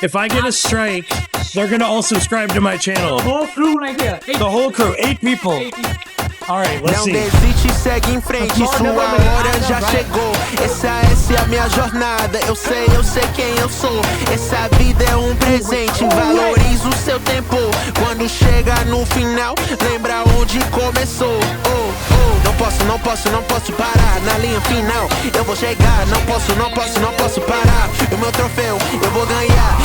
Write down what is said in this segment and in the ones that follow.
If I get a strike, they're gonna all subscribe to my channel. The whole crew right here. The whole crew, 8 people. All right, let's Não see. desiste, segue em frente, sua hora já chegou. Essa é a minha jornada, eu sei quem eu sou. Essa vida é presente, valorize o seu tempo. Quando chega no final, lembra onde começou. Não posso parar na linha final. Eu vou chegar, não posso parar. O meu troféu, eu vou ganhar.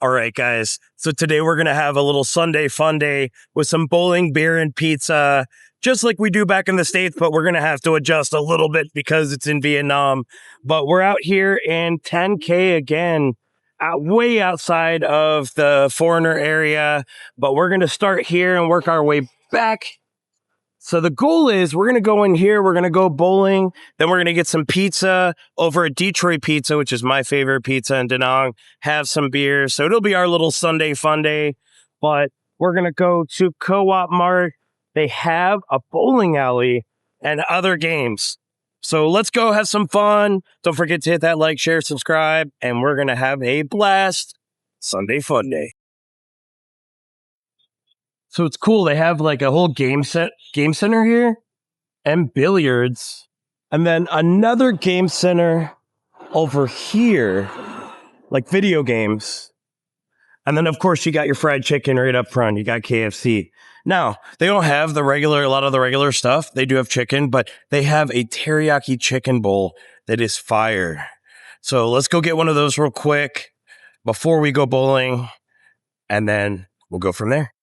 All right, guys. So today we're going to have a little Sunday Funday with some bowling, beer, and pizza, just like we do back in the States, but we're going to have to adjust a little bit because it's in Vietnam. But we're out here in 10K again, way outside of the foreigner area. But we're going to start here and work our way back. So the goal is we're going to go in here, we're going to go bowling, then we're going to get some pizza over at Detroit Pizza, which is my favorite pizza in Da Nang, have some beer. So it'll be our little Sunday Funday, but we're going to go to Co-op Mart. They have a bowling alley and other games. So let's go have some fun. Don't forget to hit that like, share, subscribe, and we're going to have a blast. Sunday Funday. So it's cool. They have like a whole game center here and billiards. And then another game center over here, like video games. And then, of course, you got your fried chicken right up front. You got KFC. Now, they don't have a lot of the regular stuff. They do have chicken, but they have a teriyaki chicken bowl that is fire. So let's go get one of those real quick before we go bowling. And then we'll go from there.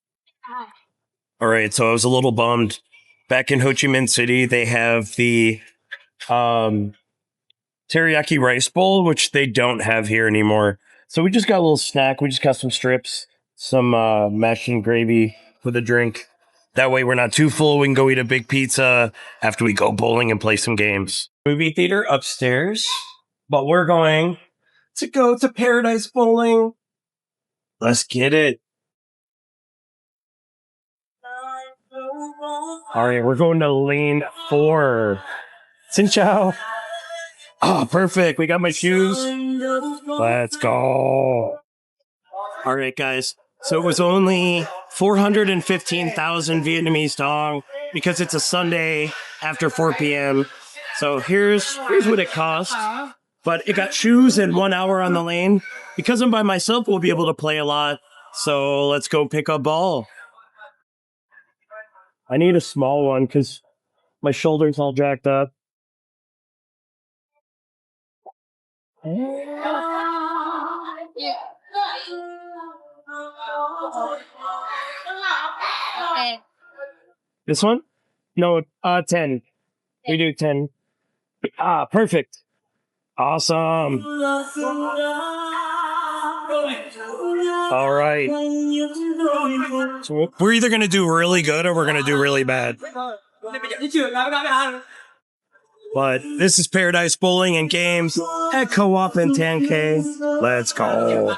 All right, so I was a little bummed. Back in Ho Chi Minh City, they have the teriyaki rice bowl, which they don't have here anymore. So we just got a little snack. We just got some strips, some mashed and gravy with a drink. That way we're not too full. We can go eat a big pizza after we go bowling and play some games. Movie theater upstairs, but we're going to go to Paradise Bowling. Let's get it. All right, we're going to lane 4. Xin chào. Oh, perfect. We got my shoes. Let's go. All right, guys. So it was only 415,000 Vietnamese dong because it's a Sunday after 4 p.m. So here's what it cost. But it got shoes and 1 hour on the lane. Because I'm by myself, we'll be able to play a lot. So let's go pick a ball. I need a small one because my shoulder's all jacked up. This one? No, 10. We do 10. Perfect. Awesome. All right. So we're either going to do really good or we're going to do really bad. But this is Paradise Bowling and Games at Co-op and 10K. Let's go.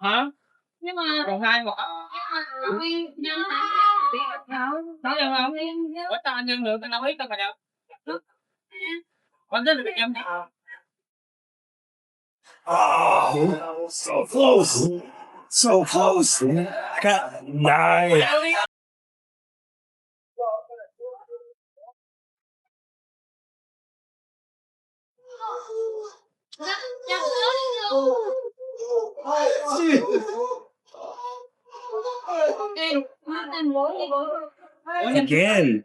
Hả? Còn 2 một. Nói được không? Ủa tao nhân được, tao đâu biết tao mà được. Con rất là bị em. Oh, so close. So close. I got 9. Again.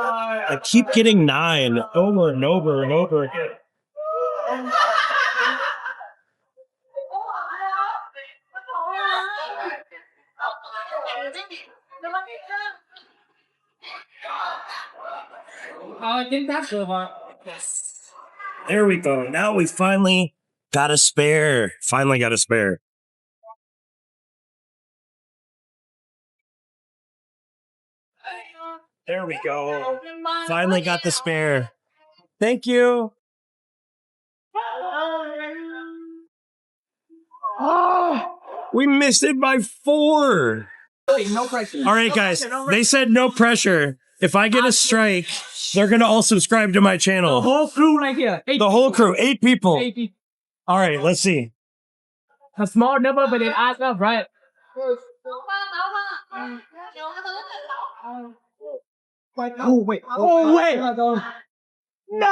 I keep getting 9 over and over and over again. There we go. Now we finally got a spare. Finally got a spare. There we go. Finally got the spare. Thank you. Oh, we missed it by 4. No pressure. All right, guys. They said no pressure. If I get a strike, they're going to all subscribe to my channel. Whole crew right here. The whole crew, 8 people. 8 people. All right, let's see. A small number, but it adds up, right? Oh, wait. Oh, wait. No!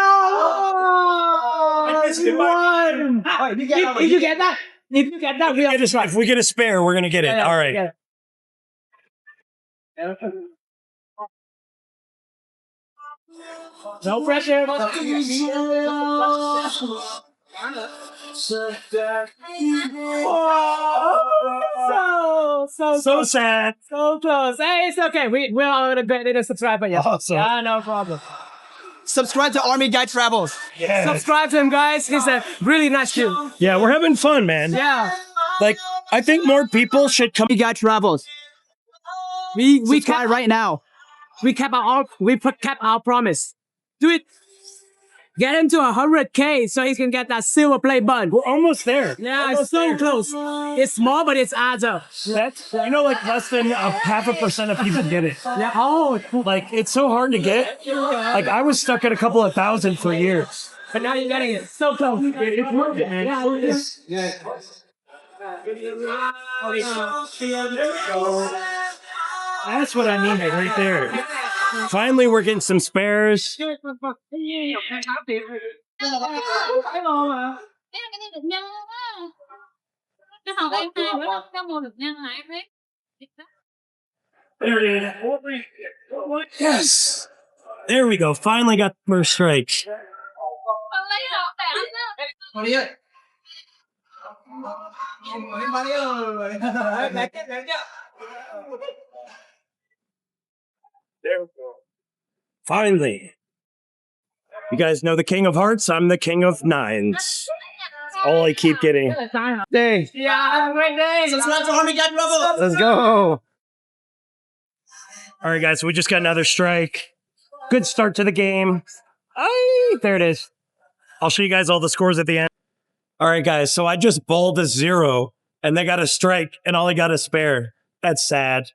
I missed it. One! If you get that, we have to strike. If we get a spare, we're going to get it. All right. Yeah. No pressure. So sad. So close. Hey, it's okay. We're all gonna get a subscriber. Yeah. Awesome. Yeah, no problem. Subscribe to Army Guy Travels. Yeah. Subscribe to him, guys. He's a really nice dude. Yeah, we're having fun, man. Yeah. Like, I think more people should come. Army Guy Travels. We Subscribe kept right now. kept our promise. Do it. Get him to 100K so he can get that silver play button. We're almost there. Yeah, it's so close. It's small, but it's adds up. That's, like less than 0.5% of people get it. Yeah. Oh, Like, it's so hard to get. Like, I was stuck at a couple of thousand for years. but now you're getting it. So close. It's worth it, man. Yeah, it is. That's what I needed right there. Finally, we're getting some spares. There it is. Yes. There we go. Finally got the first strike. There we go. Finally. You guys know the King of Hearts? I'm the King of Nines. All I keep getting. Day. Yeah, have a great day. Subscribe to Army Guy Travels. Let's go. All right, guys. We just got another strike. Good start to the game. There it is. I'll show you guys all the scores at the end. All right, guys. So I just bowled a 0, and they got a strike, and all I got a spare. That's sad.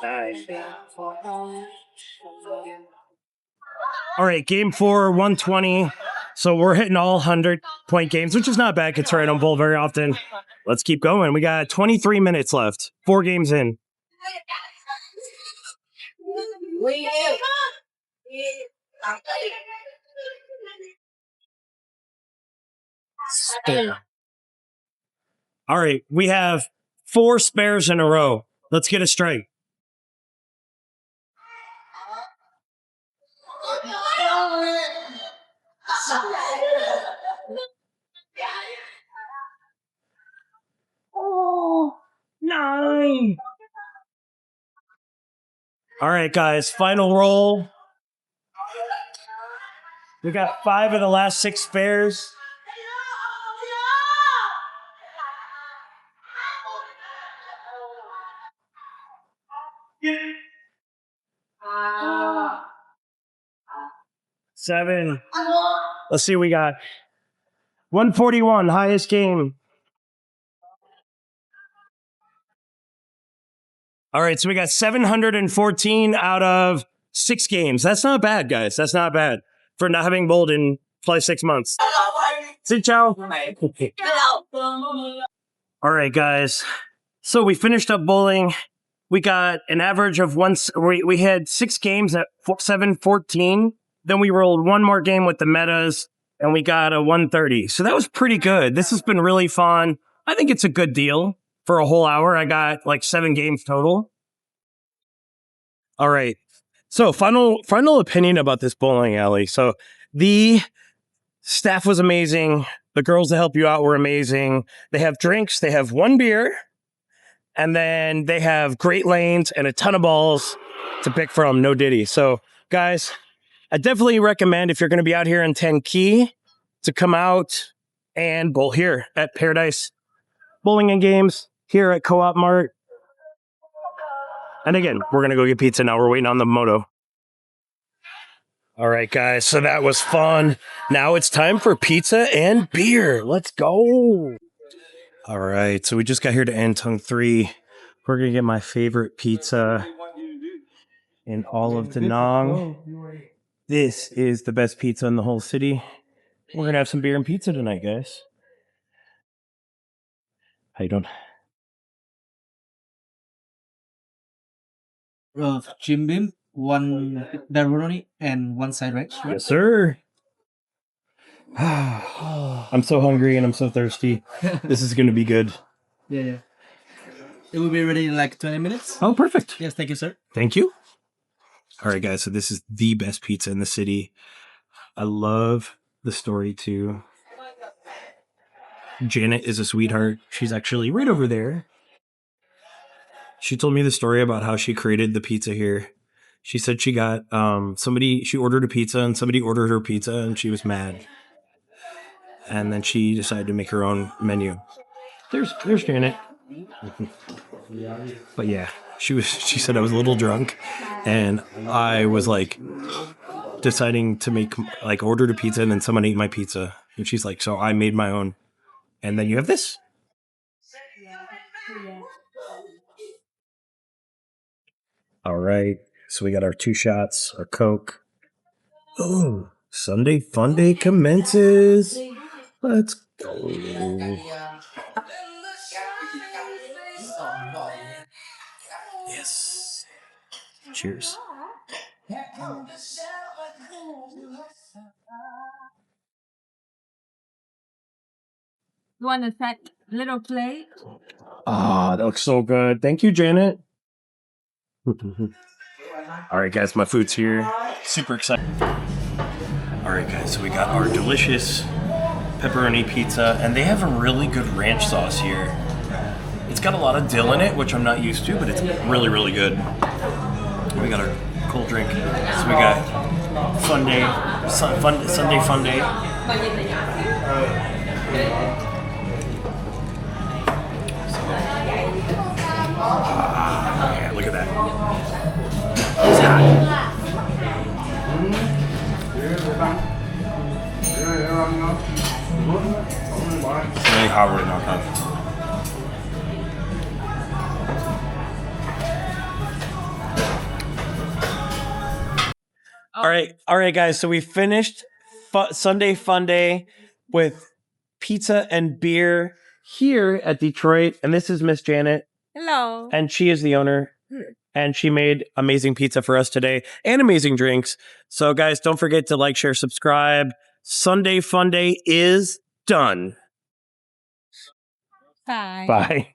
Nice. All right, game 4, 120. So we're hitting all 100-point games, which is not bad considering I don't bowl very often. Let's keep going. We got 23 minutes left. 4 games in. All right, we have 4 spares in a row. Let's get a strike. Oh, 9. All right, guys, final roll. We got 5 of the last 6 spares. Seven. Let's see what we got. 141, highest game. All right, so we got 714 out of 6 games. That's not bad, guys. That's not bad for not having bowled in probably 6 months. See, ciao. All right, guys. So we finished up bowling. We got an average of we had 6 games at 714. Then we rolled 1 more game with the metas, and we got a 130. So that was pretty good. This has been really fun. I think it's a good deal. For a whole hour, I got like 7 games total. All right. So final opinion about this bowling alley. So the staff was amazing. The girls that help you out were amazing. They have drinks. They have 1 beer. And then they have great lanes and a ton of balls to pick from. No diddy. So guys, I definitely recommend if you're going to be out here in 10 Key to come out and bowl here at Paradise Bowling and Games here at Co-op Mart. And again, we're going to go get pizza now. We're waiting on the moto. All right, guys. So that was fun. Now it's time for pizza and beer. Let's go. All right. So we just got here to Antong 3. We're going to get my favorite pizza in all of Da Nang. This is the best pizza in the whole city. We're going to have some beer and pizza tonight, guys. How you doing? Jim Beam, one pepperoni, and one side rice. Right? Yes, sir. I'm so hungry and I'm so thirsty. This is going to be good. Yeah. It will be ready in like 20 minutes. Oh, perfect. Yes, thank you, sir. Thank you. All right, guys. So this is the best pizza in the city. I love the story too. Janet is a sweetheart. She's actually right over there. She told me the story about how she created the pizza here. She said she got she ordered a pizza and somebody ordered her pizza and she was mad. And then she decided to make her own menu. There's Janet. But yeah, she said I was a little drunk and I was like deciding to ordered a pizza and then someone ate my pizza. And she's like, so I made my own. And then you have this. All right. So we got our 2 shots, our Coke. Oh, Sunday Funday commences. Let's go. Yes. Cheers. You want a fat little plate? Ah, that looks so good. Thank you, Janet. All right, guys, my food's here. Super excited. All right, guys, so we got our delicious pepperoni pizza, and they have a really good ranch sauce here. It's got a lot of dill in it, which I'm not used to, but it's really, really good. We got our cold drink. So we got Sunday Funday. Yeah, look at that. It's hot. It's really hot right now, huh? All right, guys. So we finished Sunday Funday with pizza and beer here at Detroit, and this is Miss Janet. Hello. And she is the owner, and she made amazing pizza for us today and amazing drinks. So, guys, don't forget to like, share, subscribe. Sunday Funday is done. Bye. Bye.